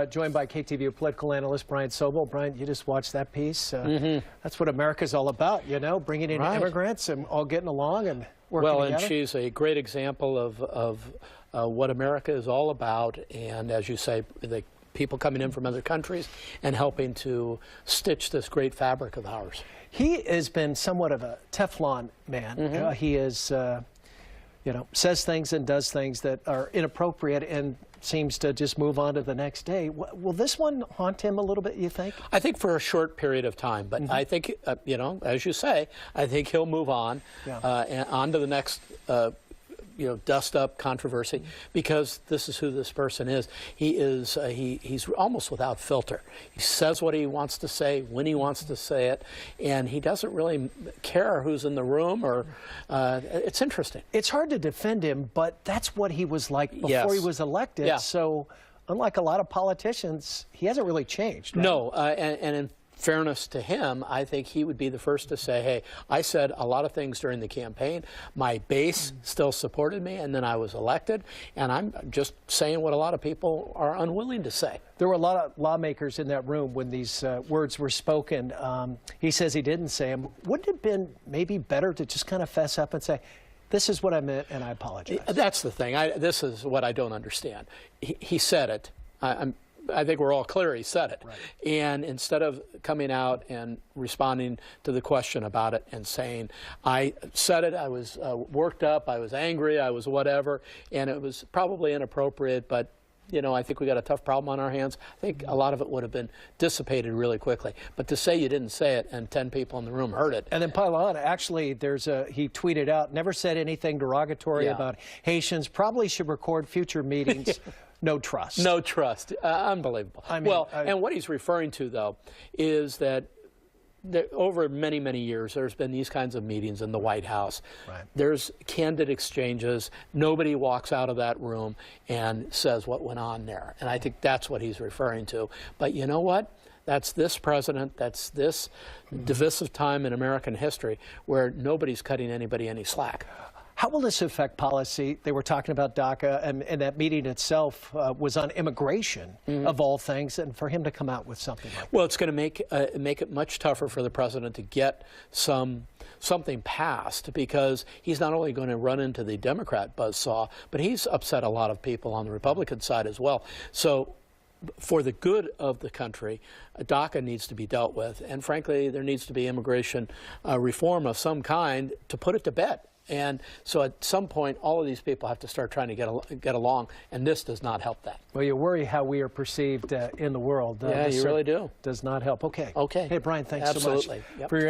We're joined by KTVU political analyst Brian Sobel. Brian, you just watched that piece. That's what America's all about, you know, bringing in immigrants and all getting along and working together. And she's a great example of what America is all about. And as you say, the people coming in from other countries and helping to stitch this great fabric of ours. He has been somewhat of a Teflon man. He is, you know, says things and does things that are inappropriate and seems to just move on to the next day. Will this one haunt him a little bit, you think? I think for a short period of time, but I think, you know, as you say, I think he'll move on, and on to the next, you know, dust-up controversy, because this is who this person is. He is, he's almost without filter. He says what he wants to say, when he wants to say it, and he doesn't really care who's in the room, or, it's interesting. It's hard to defend him, but that's what he was like before he was elected. So, unlike a lot of politicians, he hasn't really changed, right? No, and in fairness to him, I think he would be the first to say, hey, I said a lot of things during the campaign. My base still supported me, and then I was elected, and I'm just saying what a lot of people are unwilling to say. There were a lot of lawmakers in that room when these words were spoken. He says he didn't say them. Wouldn't it have been maybe better to just kind of fess up and say, this is what I meant, and I apologize? That's the thing. This is what I don't understand. He said it. I think we're all clear he said it. And instead of coming out and responding to the question about it and saying, I said it, I was worked up, I was angry, I was whatever, and it was probably inappropriate, but you know, I think we got a tough problem on our hands. I think a lot of it would have been dissipated really quickly. But to say you didn't say it and 10 people in the room heard it. And then pile on, actually, there's he tweeted out, never said anything derogatory about Haitians, probably should record future meetings. No trust. No trust. Unbelievable. I mean, and what he's referring to, though, is that over many, many years, there's been these kinds of meetings in the White House. There's candid exchanges. Nobody walks out of that room and says what went on there. And I think that's what he's referring to. But you know what? That's this president, that's this divisive time in American history where nobody's cutting anybody any slack. How will this affect policy? They were talking about DACA, and that meeting itself was on immigration, of all things, and for him to come out with something like that. Well, it's going to make it much tougher for the president to get something passed, because he's not only going to run into the Democrat buzzsaw, but he's upset a lot of people on the Republican side as well. So for the good of the country, DACA needs to be dealt with, and frankly, there needs to be immigration reform of some kind to put it to bed. And so at some point, all of these people have to start trying to get along, and this does not help that. Well, you worry how we are perceived in the world. Yeah, you really do. Does not help. Okay. Okay. Hey, Brian, thanks so much for your